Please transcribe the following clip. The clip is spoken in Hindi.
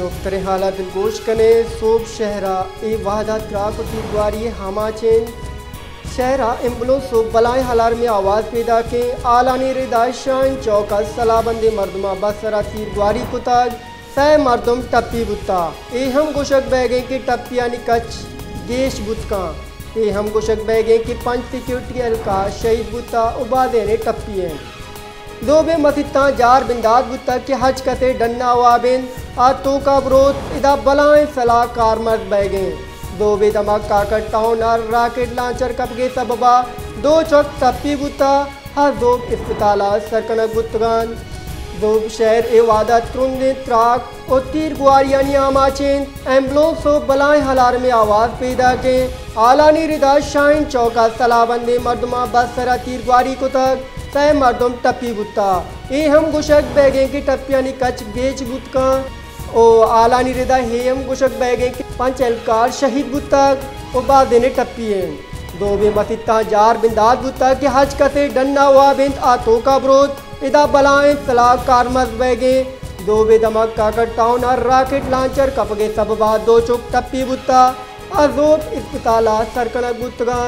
नोक्तरे हाला दिलगोश कने सोब शहरा ए वाहदात क्राकती द्वारी हमाचेन शहरा एम्बुलेंस सोब बलाएं हलार में आवाज़ पैदा के आलानी रिदाशान चौका सलाबंदे मर्दमा बसरा तीर द्वारी कुताग सै मर्दम टप्पी बुत्ता ए हम गोशक बैगे की टप्पियानी कच गेश बुतका ए हम गोशक बैगे की पंच सिक्योरिटी हल्का शहीद बुत्ता उबादे ने टप्पियां दो बे मथिता जार बिंदाद बुत्ता के हज कते डन्ना वाबिन आ तो का विरोध इदा बलाएं सलाह कारमर्द बैगे दो बे दमाग काकट टाउन और राकेट लॉन्चर कपगे सबबा दो चौक तप्पी बुत्ता हर दो अस्पताल सरकनक बुत्तगान दो शहर ए वादा त्रुंदे त्राक और तीर गुआरियानी आमाचेन एम्बुलेंस सो बलाएं हलार में आवाज़ पैदा के आलानी रिदा शाइन चौका सलाबंदे मर्दमा बसरा तीर गुआरी को तक तय मर्दम टप्पी बुत्ता ए हम गुशक बैगे की टप्पियानी कच गेच बुतका ओ आलानी रिदा हे हम गुशक बैगे की पंच एलकार शहीद बुत्ता ओ बादे ने टप्पिए दो बे मथिता जार बिंदाद बुत्ता के हज कते डन्ना हुआ बिंद आ तो का विरोध इदा बलाएं सलाह कारमर्द बैगे दो बे दमक काकट टाउन और राकेट लॉन्चर कपगे सबबा दो चुक टप्पी बुत्ता आ जोब अस्पताल सरकनक बुत्तगा